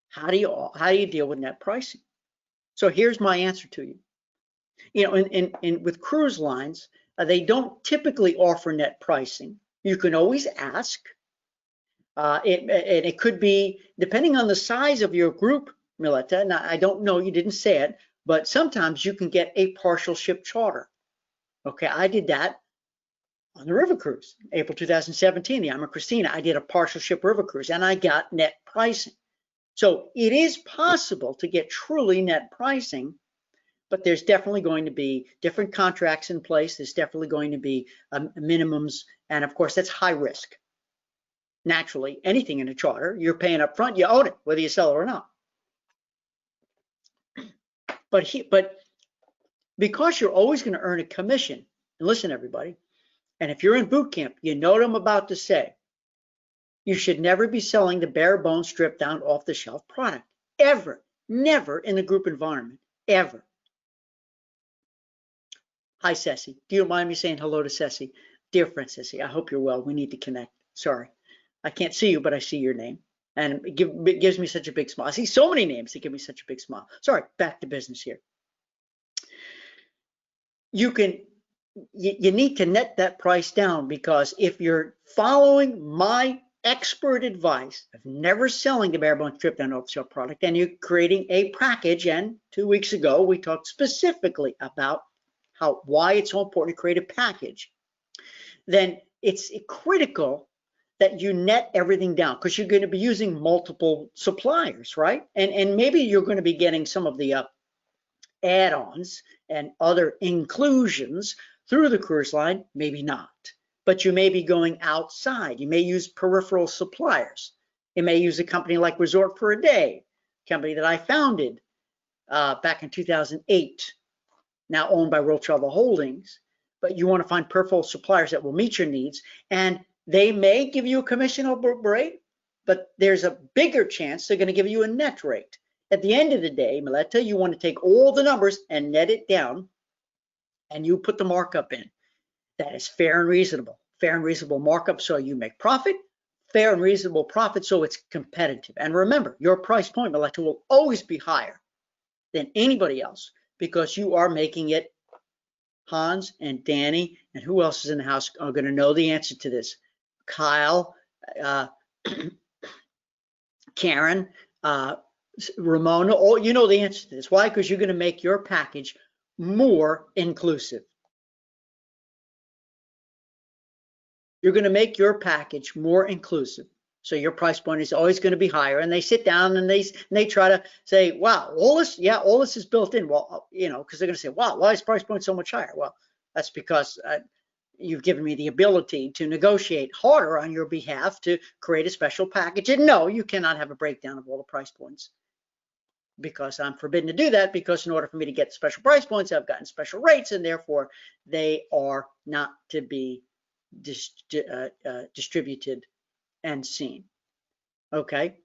How do you deal with net pricing? So here's my answer to you. You know, with cruise lines, they don't typically offer net pricing. You can always ask. It could be, depending on the size of your group, Mileta, now I don't know, you didn't say it, but sometimes you can get a partial ship charter. Okay, I did that on the river cruise, April 2017, the Ama Christina. I did a partial ship river cruise and I got net pricing. So it is possible to get truly net pricing, but there's definitely going to be different contracts in place. There's definitely going to be minimums. And of course, that's high risk. Naturally, anything in a charter, you're paying up front, you own it, whether you sell it or not. But because you're always going to earn a commission, and listen, everybody, and if you're in boot camp, you know what I'm about to say. You should never be selling the bare bones, stripped down, off the shelf product. Ever. Never in the group environment. Ever. Hi, Ceci. Do you mind me saying hello to Ceci? Dear friend Ceci, I hope you're well. We need to connect. Sorry. I can't see you, but I see your name. And it gives me such a big smile. I see so many names that give me such a big smile. Sorry, back to business here. You need to net that price down, because if you're following my expert advice of never selling the bare bones, stripped down, off the shelf product, and you're creating a package, and 2 weeks ago we talked specifically about why it's so important to create a package, then it's critical that you net everything down, because you're going to be using multiple suppliers, right? And maybe you're going to be getting some of the add-ons and other inclusions through the cruise line, maybe not. But you may be going outside. You may use peripheral suppliers. You may use a company like Resort for a Day, a company that I founded back in 2008, now owned by World Travel Holdings. But you want to find peripheral suppliers that will meet your needs, and they may give you a commission rate, but there's a bigger chance they're going to give you a net rate. At the end of the day, Meletta, you want to take all the numbers and net it down, and you put the markup in. That is fair and reasonable. Fair and reasonable markup so you make profit. Fair and reasonable profit so it's competitive. And remember, your price point, Meletta, will always be higher than anybody else, because you are making it. Hans and Danny and who else is in the house are going to know the answer to this. Kyle, Karen, Ramona, all you know the answer to this. Why? Because you're going to make your package more inclusive. You're going to make your package more inclusive, so your price point is always going to be higher. And they sit down and they try to say, wow, all this is built in. Well, you know, because they're going to say, wow, why is price point so much higher? Well, that's because you've given me the ability to negotiate harder on your behalf to create a special package. And no, you cannot have a breakdown of all the price points, because I'm forbidden to do that, because in order for me to get special price points, I've gotten special rates, and therefore they are not to be distributed and seen. Okay.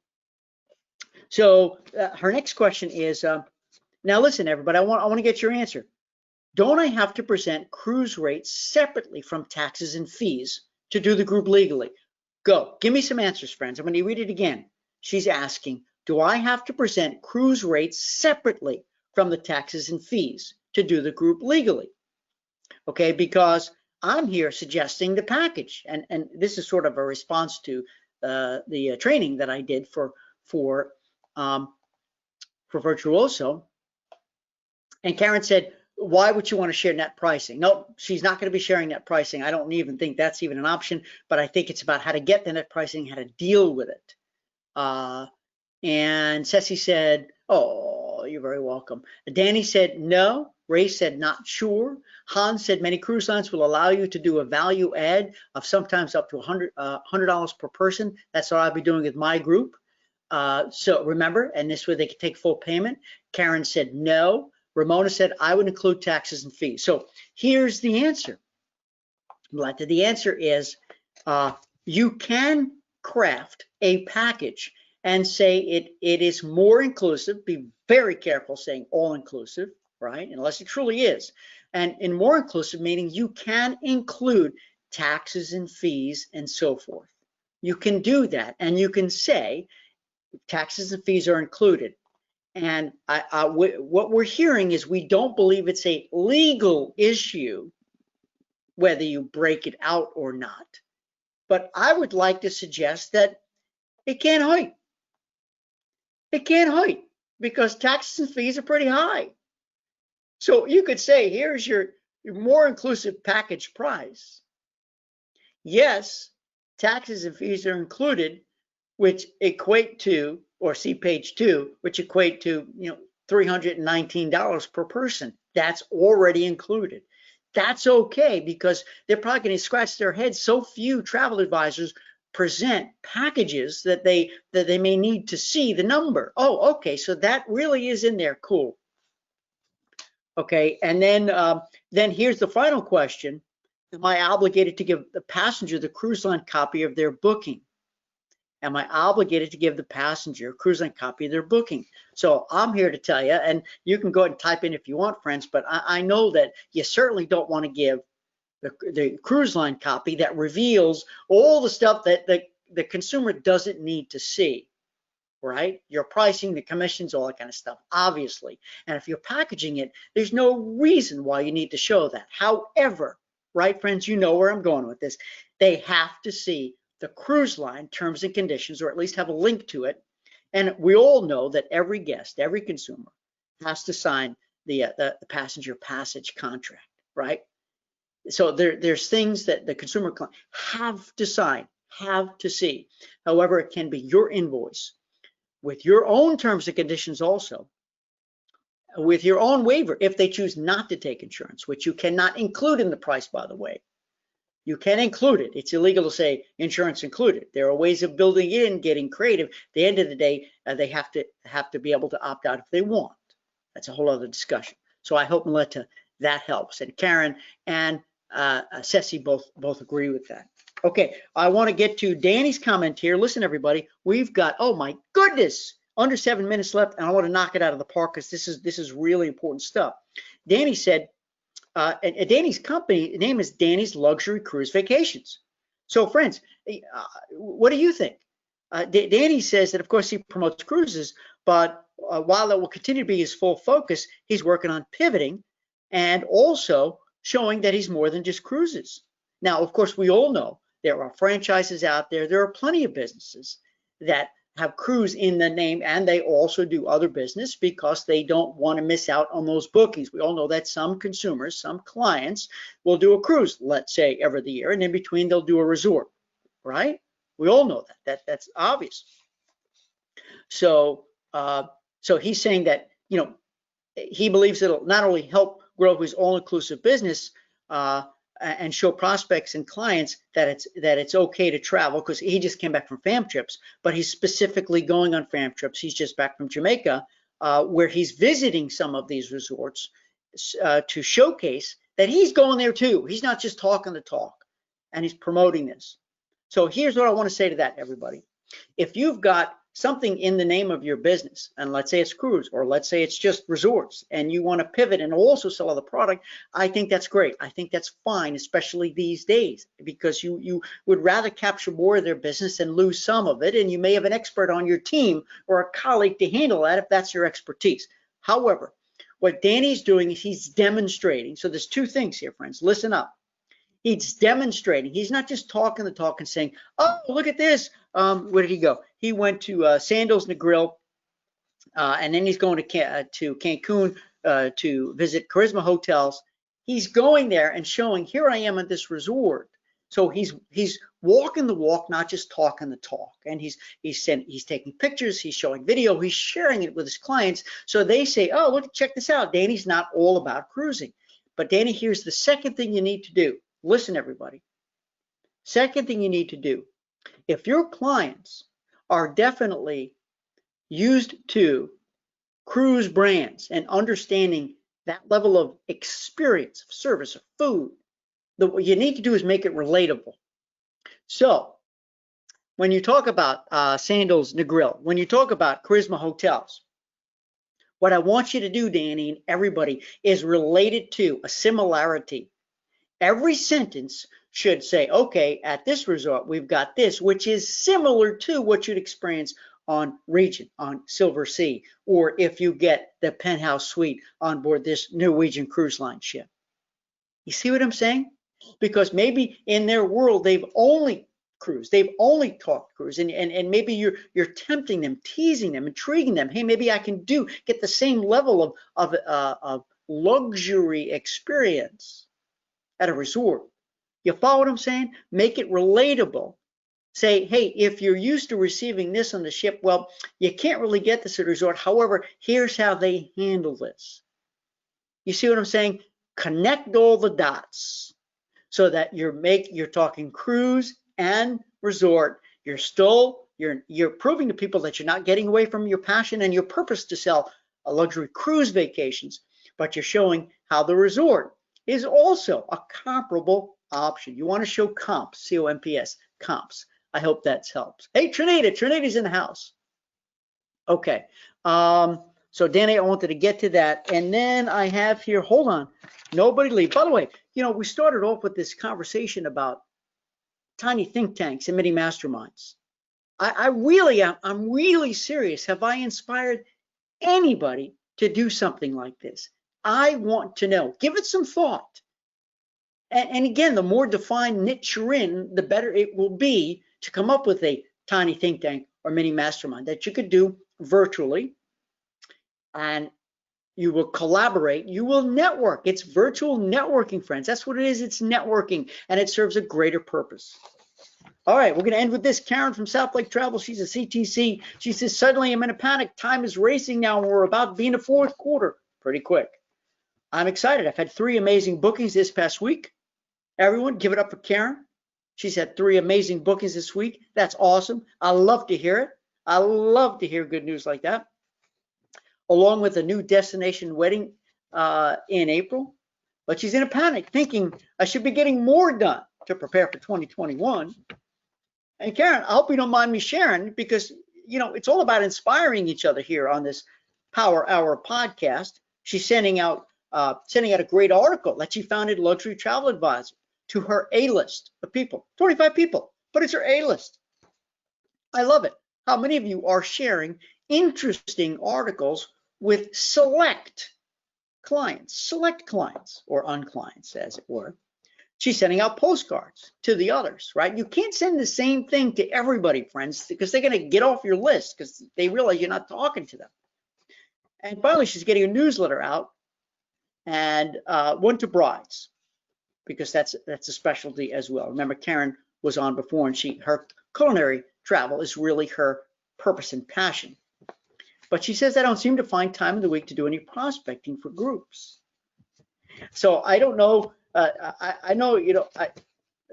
So her next question is, now listen, everybody, I want to get your answer. Don't I have to present cruise rates separately from taxes and fees to do the group legally? Go. Give me some answers, friends. I'm going to read it again. she's asking, do I have to present cruise rates separately from the taxes and fees to do the group legally? Okay, because I'm here suggesting the package, and this is sort of a response to the training that I did for Virtuoso. And Karen said, why would you want to share net pricing? No, she's not going to be sharing net pricing. I don't even think that's even an option, but I think it's about how to get the net pricing, how to deal with it. And Ceci said, oh, you're very welcome. Danny said, no. Ray said, not sure. Hans said, many cruise lines will allow you to do a value add of sometimes up to $100 per person. That's what I'll be doing with my group. So remember, and this way they can take full payment. Karen said, no. Ramona said, I would include taxes and fees. So here's the answer. The answer is you can craft a package and say it is more inclusive. Be very careful saying all inclusive, right? Unless it truly is. And in more inclusive, meaning you can include taxes and fees and so forth. You can do that, and you can say taxes and fees are included. And what we're hearing is we don't believe it's a legal issue whether you break it out or not. But I would like to suggest that it can't hurt. It can't hurt because taxes and fees are pretty high. So you could say, here's your more inclusive package price. Yes, taxes and fees are included, which equate to, or see page 2, which equate to, $319 per person. That's already included. That's okay because they're probably going to scratch their heads. So few travel advisors present packages that they may need to see the number. Oh, okay, so that really is in there. Cool. Okay, and then here's the final question. Am I obligated to give the passenger the cruise line copy of their booking? Am I obligated to give the passenger a cruise line copy of their booking? So I'm here to tell you, and you can go ahead and type in if you want, friends, but I know that you certainly don't want to give the cruise line copy that reveals all the stuff that the consumer doesn't need to see, right? Your pricing, the commissions, all that kind of stuff, obviously. And if you're packaging it, there's no reason why you need to show that. However, right, friends, you know where I'm going with this. They have to see the cruise line terms and conditions, or at least have a link to it. And we all know that every guest, every consumer has to sign the passenger passage contract, right? So there's things that the consumer have to sign, have to see. However, it can be your invoice with your own terms and conditions also, with your own waiver if they choose not to take insurance, which you cannot include in the price, by the way. You can include it. It's illegal to say insurance included. There are ways of building it in, getting creative. At the end of the day, they have to be able to opt out if they want. That's a whole other discussion. So I hope, Melita, that helps. And Karen and Ceci both agree with that. Okay, I want to get to Danny's comment here. Listen, everybody, we've got, oh my goodness, under 7 minutes left, and I want to knock it out of the park because this is really important stuff. Danny said, and Danny's company name is Danny's Luxury Cruise Vacations. So friends, what do you think? Danny says that of course he promotes cruises, but while that will continue to be his full focus, he's working on pivoting and also showing that he's more than just cruises. Now, of course, we all know there are franchises out there. There are plenty of businesses that have cruise in the name, and they also do other business because they don't want to miss out on those bookings. We all know that some consumers, some clients will do a cruise, let's say every year, and in between they'll do a resort, right? We all know that's obvious. So so he's saying that, he believes it'll not only help grow his all-inclusive business and show prospects and clients that it's okay to travel, because he just came back from fam trips, but he's specifically going on fam trips. He's just back from Jamaica, where he's visiting some of these resorts to showcase that he's going there too. He's not just talking the talk, and he's promoting this. So here's what I want to say to that, everybody. If you've got something in the name of your business, and let's say it's cruise, or let's say it's just resorts, and you want to pivot and also sell other product, I think that's great. I think that's fine, especially these days, because you would rather capture more of their business than lose some of it, and you may have an expert on your team or a colleague to handle that if that's your expertise. However, what Danny's doing is he's demonstrating. So there's two things here, friends. Listen up. He's demonstrating. He's not just talking the talk and saying, "Oh, look at this." Where did he go? He went to Sandals and the Grill, and then he's going to Cancun to visit Charisma Hotels. He's going there and showing, "Here I am at this resort." So he's walking the walk, not just talking the talk. And he's taking pictures, he's showing video, he's sharing it with his clients. So they say, "Oh, look, check this out. Danny's not all about cruising." But Danny, here's the second thing you need to do. Listen, everybody. Second thing you need to do, if your clients are definitely used to cruise brands and understanding that level of experience, of service, of food, what you need to do is make it relatable. So when you talk about Sandals and the Grill, when you talk about Charisma Hotels, what I want you to do, Danny, and everybody, is relate it to a similarity. Every sentence should say, "Okay, at this resort, we've got this," which is similar to what you'd experience on Regent, on Silver Sea, or if you get the penthouse suite on board this Norwegian Cruise Line ship. You see what I'm saying? Because maybe in their world, they've only cruised, they've only talked cruise, and maybe you're tempting them, teasing them, intriguing them. Hey, maybe I can get the same level of luxury experience at a resort. You follow what I'm saying? Make it relatable. Say, "Hey, if you're used to receiving this on the ship, well, you can't really get this at a resort. However, here's how they handle this." You see what I'm saying? Connect all the dots so that you're talking cruise and resort. You're proving to people that you're not getting away from your passion and your purpose to sell a luxury cruise vacations, but you're showing how the resort is also a comparable option. You want to show comps, C-O-M-P-S, comps. I hope that helps. Hey, Trinita's in the house. Okay, so Danny, I wanted to get to that. And then I have here, hold on, nobody leave. By the way, we started off with this conversation about tiny think tanks and mini masterminds. I'm really serious. Have I inspired anybody to do something like this? I want to know. Give it some thought. And again, the more defined niche you're in, the better it will be to come up with a tiny think tank or mini mastermind that you could do virtually. And you will collaborate, you will network. It's virtual networking, friends. That's what it is. It's networking, and it serves a greater purpose. All right, we're going to end with this. Karen from South Lake Travel, she's a CTC. She says, "Suddenly I'm in a panic. Time is racing now, and we're about to be in the fourth quarter pretty quick. I'm excited. I've had 3 amazing bookings this past week." Everyone, give it up for Karen. She's had 3 amazing bookings this week. That's awesome. I love to hear it. I love to hear good news like that. Along with a new destination wedding in April. But she's in a panic, thinking I should be getting more done to prepare for 2021. And Karen, I hope you don't mind me sharing, because it's all about inspiring each other here on this Power Hour podcast. She's sending out a great article that she found in Luxury Travel Advisor to her A-list of people, 25 people, but it's her A-list. I love it. How many of you are sharing interesting articles with select clients or unclients, as it were. She's sending out postcards to the others, right? You can't send the same thing to everybody, friends, because they're going to get off your list because they realize you're not talking to them. And finally, she's getting a newsletter out, and one to brides, because that's a specialty as well. Remember, Karen was on before, and her culinary travel is really her purpose and passion. But she says, "I don't seem to find time in the week to do any prospecting for groups." So I don't know. I know,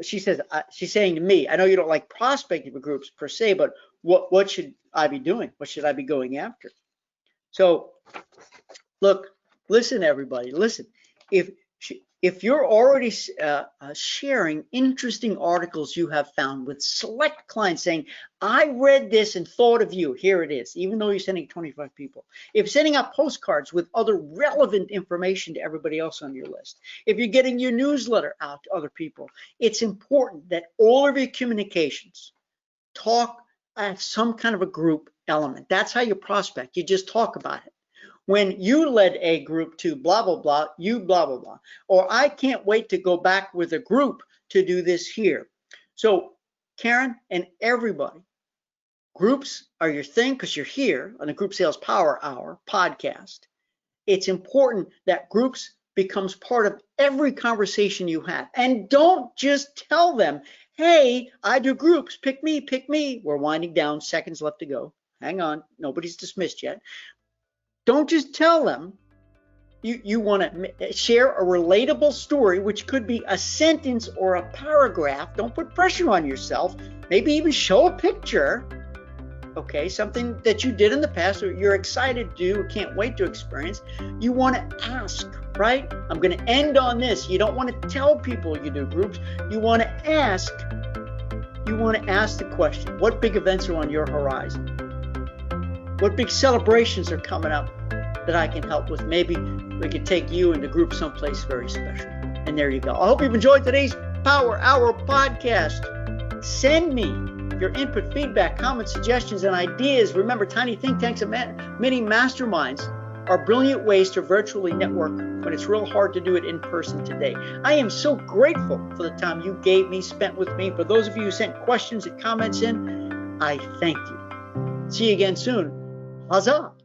she says, she's saying to me, "I know you don't like prospecting for groups per se, but what should I be doing? What should I be going after?" So look, listen, everybody, listen. If if you're already sharing interesting articles you have found with select clients saying, I read this and thought of you, here it is, even though you're sending 25 people. If you're sending out postcards with other relevant information to everybody else on your list, if you're getting your newsletter out to other people, it's important that all of your communications talk at some kind of a group element. That's how you prospect. You just talk about it. When you led a group to blah, blah, blah, you blah, blah, blah. Or I can't wait to go back with a group to do this here. So Karen and everybody, groups are your thing because you're here on the Group Sales Power Hour podcast. It's important that groups becomes part of every conversation you have. And don't just tell them, hey, I do groups, pick me, pick me. We're winding down, seconds left to go. Hang on, nobody's dismissed yet. Don't just tell them. You want to share a relatable story, which could be a sentence or a paragraph. Don't put pressure on yourself. Maybe even show a picture. Okay, something that you did in the past or you're excited to do, can't wait to experience. You want to ask, right? I'm going to end on this. You don't want to tell people you do groups. You want to ask. You want to ask the question, what big events are on your horizon? What big celebrations are coming up that I can help with? Maybe we could take you and the group someplace very special. And there you go. I hope you've enjoyed today's Power Hour podcast. Send me your input, feedback, comments, suggestions, and ideas. Remember, tiny think tanks and mini masterminds are brilliant ways to virtually network when it's real hard to do it in person today. I am so grateful for the time you spent with me. For those of you who sent questions and comments in, I thank you. See you again soon. Huzzah!